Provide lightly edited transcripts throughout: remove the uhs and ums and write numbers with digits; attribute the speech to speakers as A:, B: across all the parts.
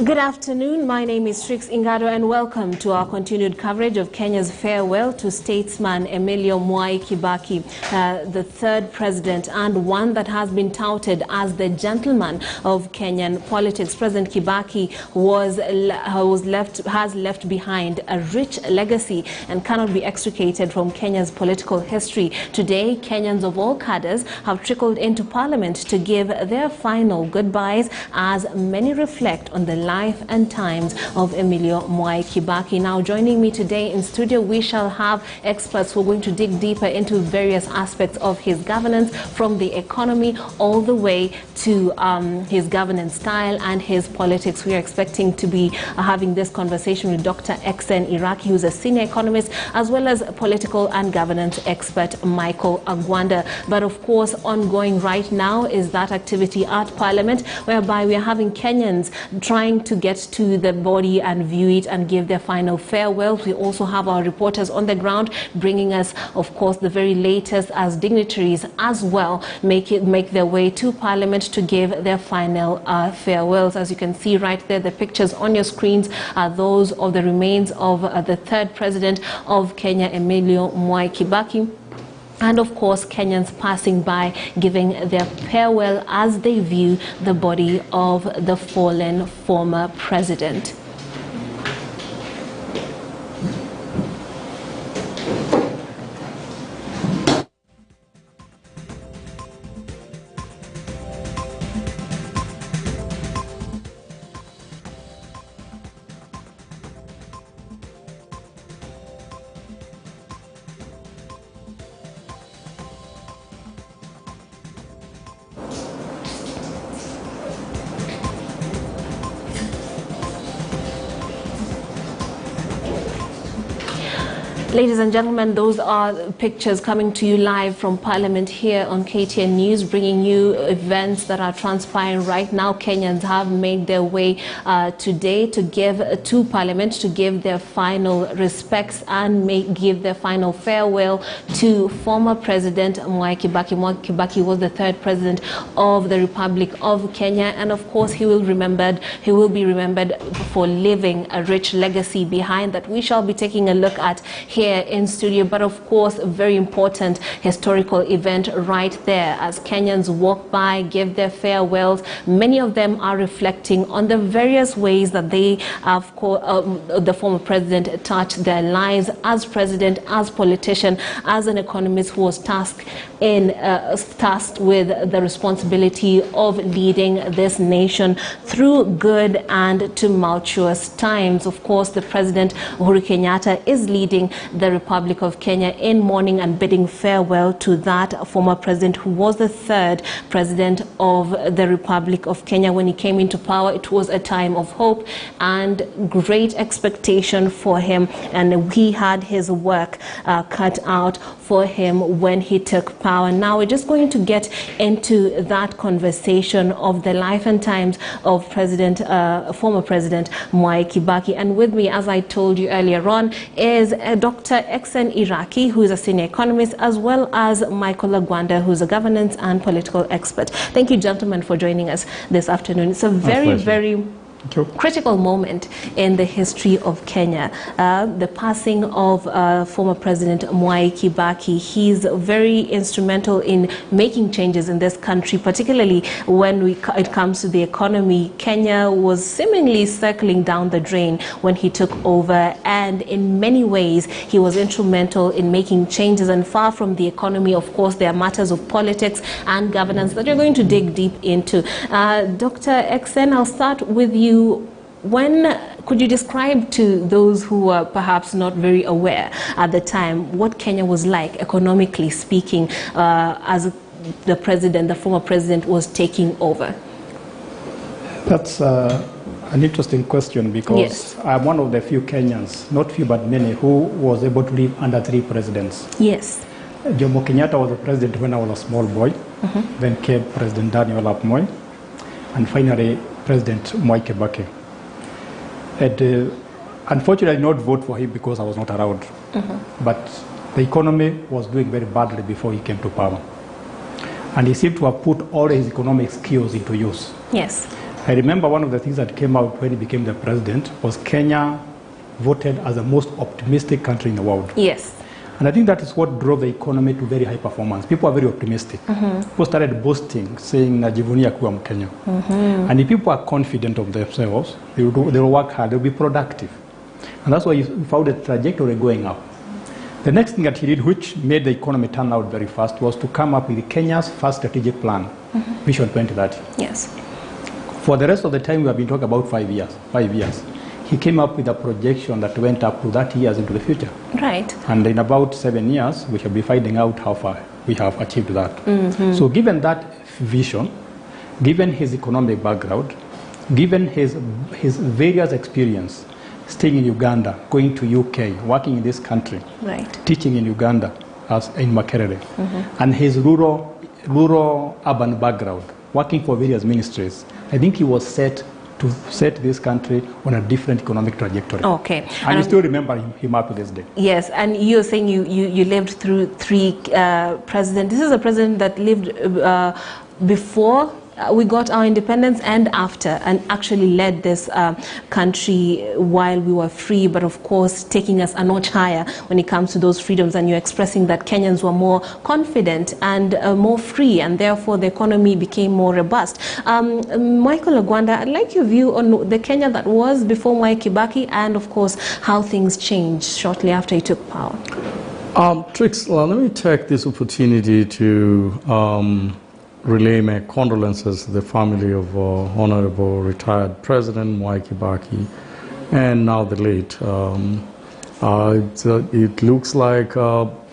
A: Good afternoon. My name is Trix Ingado and welcome to our continued coverage of Kenya's farewell to statesman Emilio Mwai Kibaki, the third president and one that has been touted as the gentleman of Kenyan politics. President Kibaki has left behind a rich legacy and cannot be extricated from Kenya's political history. Today, Kenyans of all cadres have trickled into Parliament to give their final goodbyes as many reflect on the life and times of Emilio Mwai Kibaki. Now, joining me today in studio, we shall have experts who are going to dig deeper into various aspects of his governance, from the economy all the way to his governance style and his politics. We are expecting to be having this conversation with Dr. XN Iraki, who's a senior economist, as well as political and governance expert Michael Agwanda. But of course, ongoing right now is that activity at Parliament, whereby we are having Kenyans trying to get to the body and view it and give their final farewell. We also have our reporters on the ground bringing us, of course, the very latest as dignitaries as well make their way to Parliament to give their final farewells. As you can see right there, the pictures on your screens are those of the remains of the third president of Kenya, Emilio Mwai Kibaki. And of course, Kenyans passing by, giving their farewell as they view the body of the fallen former president. Ladies and gentlemen, those are pictures coming to you live from Parliament here on KTN News, bringing you events that are transpiring right now. Kenyans have made their way today to Parliament to give their final respects and give their final farewell to former President Mwai Kibaki. Mwai Kibaki was the third president of the Republic of Kenya, and of course he will be remembered for leaving a rich legacy behind that we shall be taking a look at here in studio. But of course, a very important historical event right there as Kenyans walk by, give their farewells. Many of them are reflecting on the various ways that they have the former president touched their lives as president, as politician, as an economist who was tasked with the responsibility of leading this nation through good and tumultuous times. Of course, the president, Uhuru Kenyatta, is leading the Republic of Kenya in mourning and bidding farewell to that former president who was the third president of the Republic of Kenya. When he came into power, it was a time of hope and great expectation for him, and he had his work cut out for him when he took power. Now we're just going to get into that conversation of the life and times of former President Mwai Kibaki. And with me, as I told you earlier on, is Dr. XN Iraki, who is a senior economist, as well as Michael Agwanda, who's a governance and political expert. Thank you, gentlemen, for joining us this afternoon. It's a very critical moment in the history of Kenya. The passing of former President Mwai Kibaki. He's very instrumental in making changes in this country, particularly when it comes to the economy. Kenya was seemingly circling down the drain when he took over, and in many ways he was instrumental in making changes. And far from the economy, of course, there are matters of politics and governance that you're going to dig deep into. Dr. XN, I'll start with you. Could you describe to those who are perhaps not very aware at the time what Kenya was like economically speaking as the former president was taking over?
B: That's an interesting question, because yes, I'm one of the few Kenyans, not few but many, who was able to live under three presidents.
A: Yes.
B: Jomo Kenyatta was the president when I was a small boy. Then came President Daniel Arap Moi, and finally President Mwai Kibaki. And unfortunately, I did not vote for him because I was not around. But the economy was doing very badly before he came to power. And he seemed to have put all his economic skills into use.
A: Yes.
B: I remember one of the things that came out when he became the president was Kenya voted as the most optimistic country in the world.
A: Yes.
B: And I think that is what drove the economy to very high performance. People are very optimistic. People started boasting, saying, Najivunia kuwa Mkenya. And if people are confident of themselves, they will work hard, they will be productive. And that's why you found a trajectory going up. The next thing that he did, which made the economy turn out very fast, was to come up with Kenya's first strategic plan, Vision 2030.
A: Yes.
B: For the rest of the time, we have been talking about 5 years. 5 years. He came up with a projection that went up to 30 years into the future.
A: Right.
B: And in about 7 years, we shall be finding out how far we have achieved that. So given that vision, given his economic background, given his various experience, staying in Uganda, going to UK, working in this country,
A: right,
B: teaching in Uganda as in Makerere, and his rural-urban background, working for various ministries, I think he was set to set this country on a different economic trajectory.
A: Okay.
B: And I still remember him up to this day.
A: Yes, and you're saying you lived through 3 presidents. This is a president that lived before we got our independence and after, and actually led this country while we were free, but of course taking us a notch higher when it comes to those freedoms. And you're expressing that Kenyans were more confident and more free, and therefore the economy became more robust. Michael Ogwanda, I'd like your view on the Kenya that was before Mwai Kibaki, and of course how things changed shortly after he took power.
C: Trix, let me take this opportunity to relay my condolences to the family of Honorable retired President Mwai Kibaki, and now the late. It looks like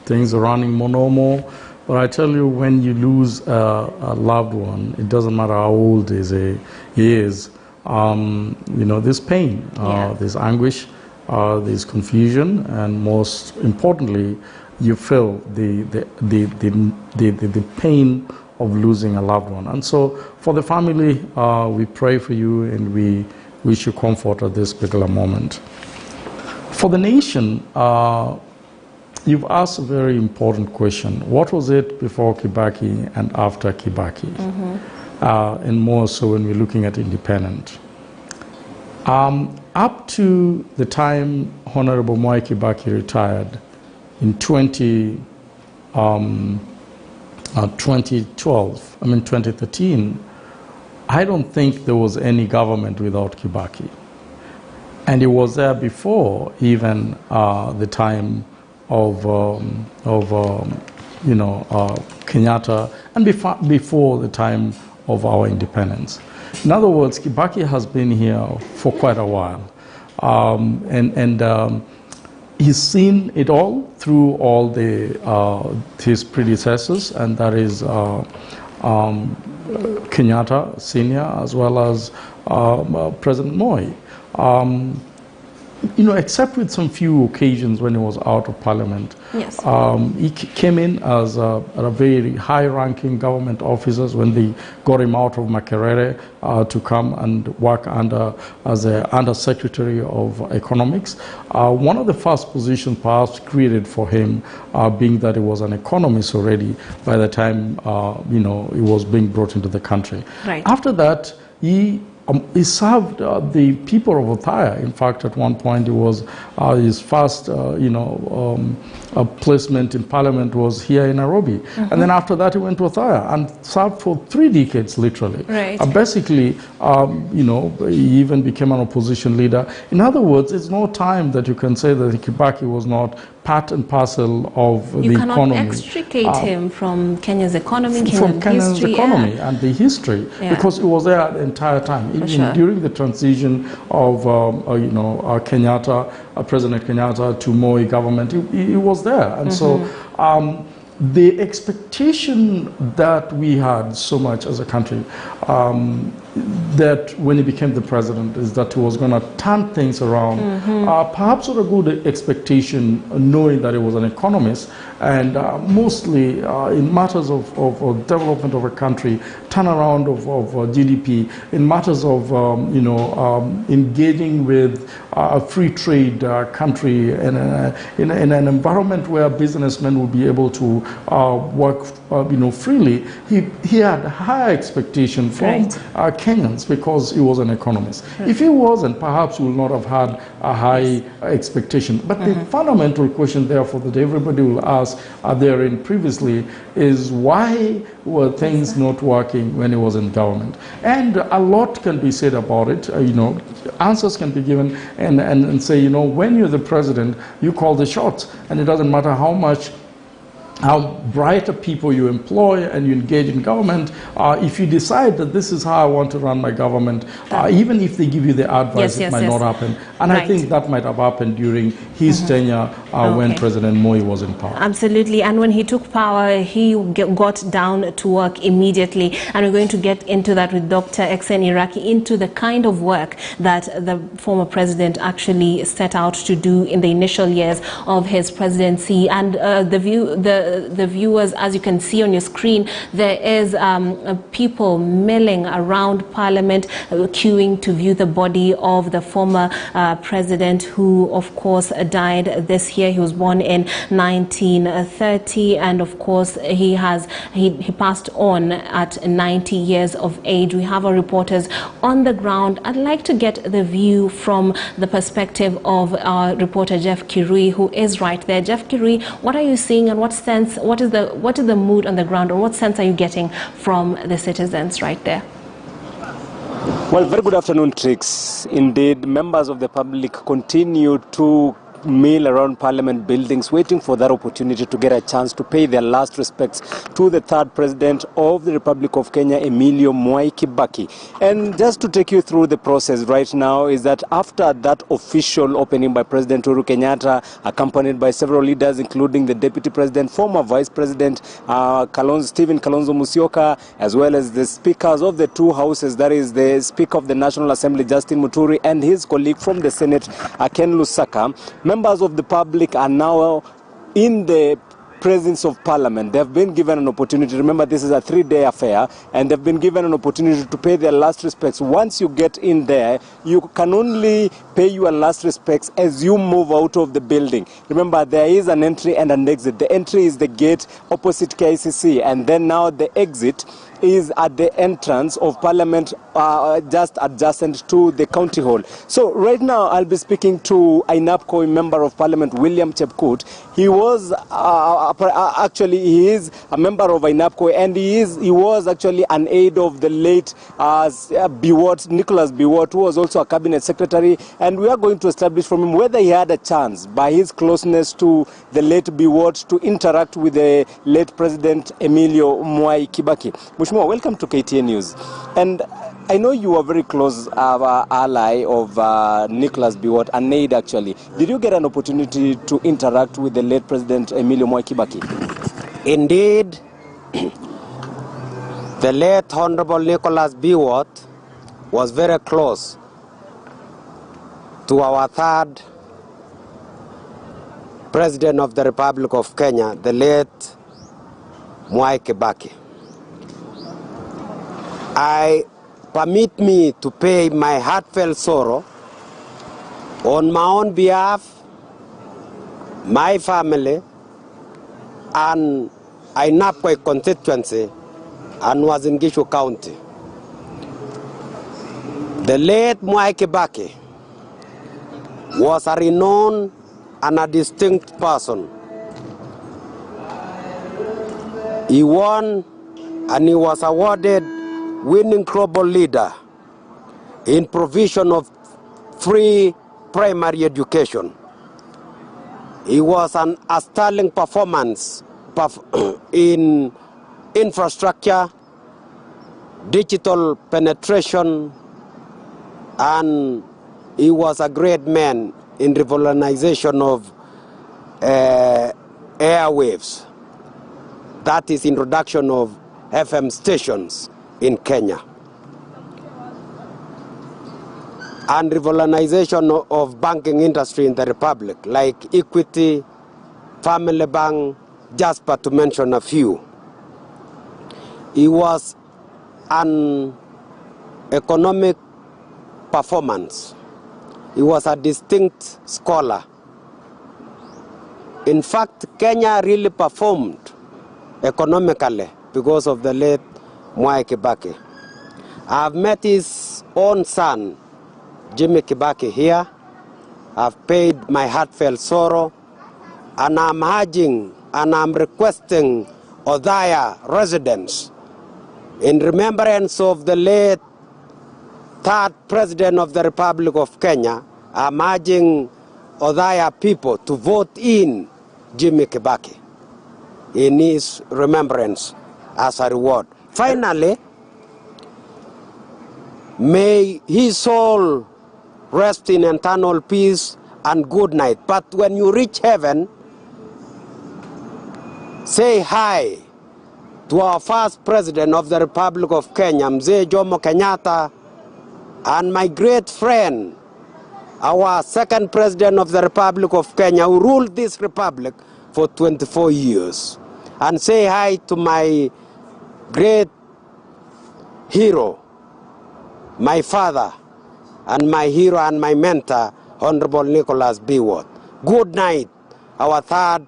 C: things are running more normal, but I tell you, when you lose a loved one, it doesn't matter how old he is, you know, there's pain, there's anguish, there's confusion, and most importantly, you feel the pain of losing a loved one. And so for the family, we pray for you and we wish you comfort at this particular moment. For the nation, you've asked a very important question. What was it before Kibaki and after Kibaki? And more so when we're looking at independence. Up to the time Honorable Mwai Kibaki retired in 2013, I don't think there was any government without Kibaki. And it was there before even the time of Kenyatta, and before the time of our independence. In other words, Kibaki has been here for quite a while. He's seen it all through all his predecessors, and that is Kenyatta Senior as well as President Moi. You know, except with some few occasions when he was out of parliament.
A: Yes.
C: He came in as a very high-ranking government officers when they got him out of Makerere to come and work as the Under-Secretary of Economics. One of the first positions perhaps created for him being that he was an economist already by the time he was being brought into the country.
A: Right.
C: After that, he served the people of Othaya. In fact, at one point, it was his first, placement in Parliament was here in Nairobi. And then after that, he went to Othaya and served for 3 decades, literally.
A: Right.
C: Basically, he even became an opposition leader. In other words, it's no time that you can say that Kibaki was not part and parcel of the economy.
A: You cannot extricate him from Kenya's economy,
C: Kenya's
A: history,
C: economy and the history, because it was there the entire time. Even during the transition of Kenyatta, President Kenyatta to Moi government, he was there. And so the expectation that we had so much as a country, that when he became the president, is that he was going to turn things around. Perhaps with a good expectation, knowing that he was an economist, and mostly in matters of development of a country, turnaround of GDP, in matters of engaging with a free trade country, and in an environment where businessmen will be able to work freely. He had high expectation from Kenyans because he was an economist. If he wasn't, perhaps we would not have had a high expectation. But the fundamental question, therefore, that everybody will ask therein previously is why were things not working when he was in government? And a lot can be said about it. Answers can be given and say, when you're the president, you call the shots, and it doesn't matter how brighter people you employ and you engage in government, if you decide that this is how I want to run my government, even if they give you the advice, it might not happen. And I think that might have happened during his tenure when President Moi was in power.
A: Absolutely. And when he took power, he got down to work immediately. And we're going to get into that with Dr. Exen Iraki, into the kind of work that the former president actually set out to do in the initial years of his presidency. And the viewers, as you can see on your screen, there is people milling around Parliament, queuing to view the body of the former president, who of course died this year. He was born in 1930, and of course he passed on at 90 years of age. We have our reporters on the ground. I'd like to get the view from the perspective of our reporter Jeff Kirui, who is right there. Jeff Kirui, what are you seeing, and what is the mood on the ground, or what sense are you getting from the citizens right there?
D: Well, very good afternoon, Trix. Indeed, members of the public continue to mill around Parliament buildings, waiting for that opportunity to get a chance to pay their last respects to the third president of the Republic of Kenya, Emilio Mwai Kibaki. And just to take you through the process right now is that after that official opening by President Uhuru Kenyatta, accompanied by several leaders, including the Deputy President, former Vice President Stephen Kalonzo Musyoka, as well as the speakers of the two houses, that is the Speaker of the National Assembly, Justin Muturi, and his colleague from the Senate, Ken Lusaka, members of the public are now in the presence of Parliament. They have been given an opportunity. Remember, this is a 3-day affair, and they've been given an opportunity to pay their last respects. Once you get in there, you can only pay your last respects as you move out of the building. Remember, there is an entry and an exit. The entry is the gate opposite KICC, and then now the exit is at the entrance of Parliament, just adjacent to the County Hall. So right now I'll be speaking to INAPCO member of Parliament, William Chepkut. He was he is a member of INAPCO, and he was actually an aide of the late Nicholas Biwott, who was also a cabinet secretary. And we are going to establish from him whether he had a chance, by his closeness to the late Biwott, to interact with the late President Emilio Mwai Kibaki. Mheshimiwa, welcome to KTN News. And I know you are very close ally of Nicholas Biwott, an aide actually. Did you get an opportunity to interact with the late President Emilio Mwai Kibaki?
E: Indeed, the late Honorable Nicholas Biwott was very close to our third President of the Republic of Kenya, the late Mwai Kibaki. Permit me to pay my heartfelt sorrow on my own behalf, my family, and INAPCO constituency, and was in Gishu County. The late Mwai Kibaki was a renowned and a distinct person. He won and he was awarded winning global leader in provision of free primary education. He was an outstanding performance in infrastructure, digital penetration, and he was a great man in revolutionization of airwaves. That is introduction of FM stations in Kenya. And revolutionization of banking industry in the Republic, like Equity, Family Bank, just but to mention a few. He was an economic performance. He was a distinct scholar. In fact, Kenya really performed economically because of the late Mwai Kibaki. I've met his own son, Jimmy Kibaki, here. I've paid my heartfelt sorrow, and I'm urging and I'm requesting Othaya residents, in remembrance of the late third President of the Republic of Kenya, I'm urging Othaya people to vote in Jimmy Kibaki in his remembrance as a reward. Finally, may his soul rest in eternal peace and good night. But when you reach heaven, say hi to our first President of the Republic of Kenya, Mzee Jomo Kenyatta, and my great friend, our second President of the Republic of Kenya, who ruled this republic for 24 years. And say hi to my great hero, my father, and my hero and my mentor, Honorable Nicholas Biwott. Good night, our third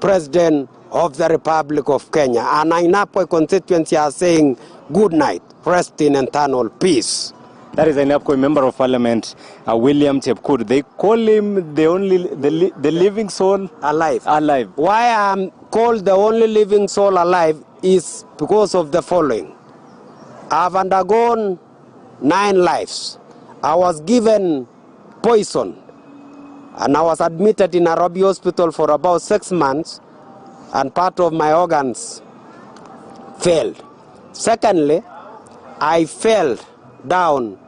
E: President of the Republic of Kenya. And I Napoi constituency are saying good night, rest in eternal peace.
D: That is an Napoi Member of Parliament, William Chepkut. They call him the living soul
E: alive.
D: Alive.
E: Why I'm called the only living soul alive is because of the following. I've undergone 9 lives. I was given poison, and I was admitted in Nairobi hospital for about 6 months, and part of my organs failed. Secondly, I fell down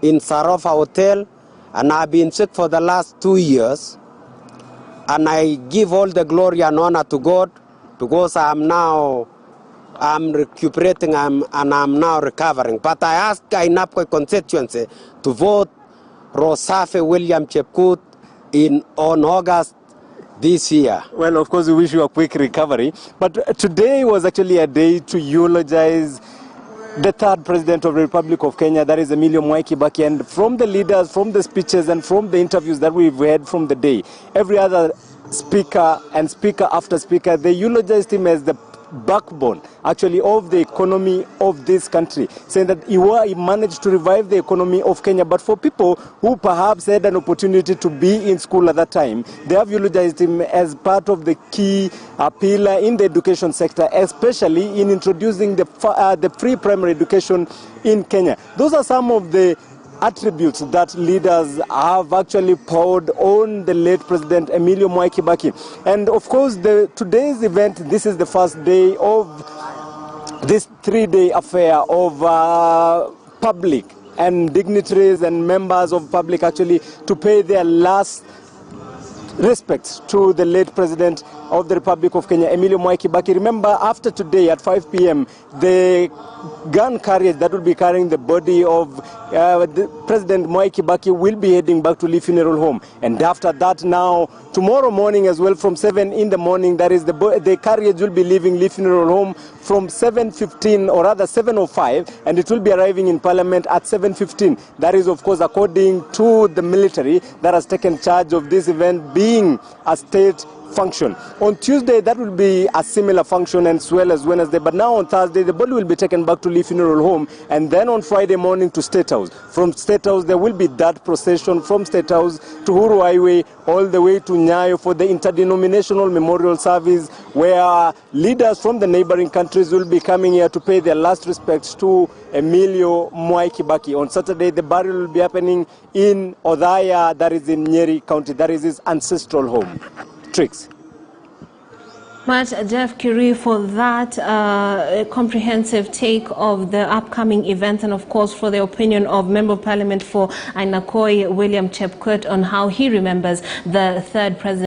E: in Sarofa Hotel, and I've been sick for the last 2 years, and I give all the glory and honor to God, because I'm recuperating and I'm now recovering. But I ask Ainapkoi constituency to vote Rosafe William Chepkut on August this year.
D: Well, of course, we wish you a quick recovery. But today was actually a day to eulogize the third President of the Republic of Kenya, that is Emilio Mwai Kibaki. And from the leaders, from the speeches, and from the interviews that we've heard from the day, every other speaker and speaker after speaker, they eulogized him as the backbone, actually, of the economy of this country, saying that he managed to revive the economy of Kenya. But for people who perhaps had an opportunity to be in school at that time, they have eulogized him as part of the key pillar in the education sector, especially in introducing the free primary education in Kenya. Those are some of the attributes that leaders have actually poured on the late President Emilio Mwai Kibaki. And of course, today's event, this is the first day of this 3-day affair of public and dignitaries and members of public actually to pay their last respects to the late President of the Republic of Kenya, Emilio Mwai Kibaki. Remember, after today at 5 p.m., the gun carriage that will be carrying the body of the President Mwai Kibaki will be heading back to Lee Funeral Home. And after that, now, tomorrow morning as well, from 7 in the morning, that is the carriage will be leaving Lee Funeral Home from 7:15, or rather 7:05, and it will be arriving in Parliament at 7:15. That is, of course, according to the military that has taken charge of this event being a state function. On Tuesday, that will be a similar function, as well as Wednesday. But now on Thursday, the body will be taken back to Lee Funeral Home, and then on Friday morning to State House. From State House, there will be that procession from State House to Uhuru Highway all the way to Nyayo for the interdenominational memorial service, where leaders from the neighboring countries will be coming here to pay their last respects to Emilio Mwai Kibaki. On Saturday, the burial will be happening in Othaya, that is in Nyeri County. That is his ancestral home. Tricks.
A: Much, Jeff Curie, for that comprehensive take of the upcoming event, and of course for the opinion of Member of Parliament for Ainapkoi, William Chepkut, on how he remembers the third President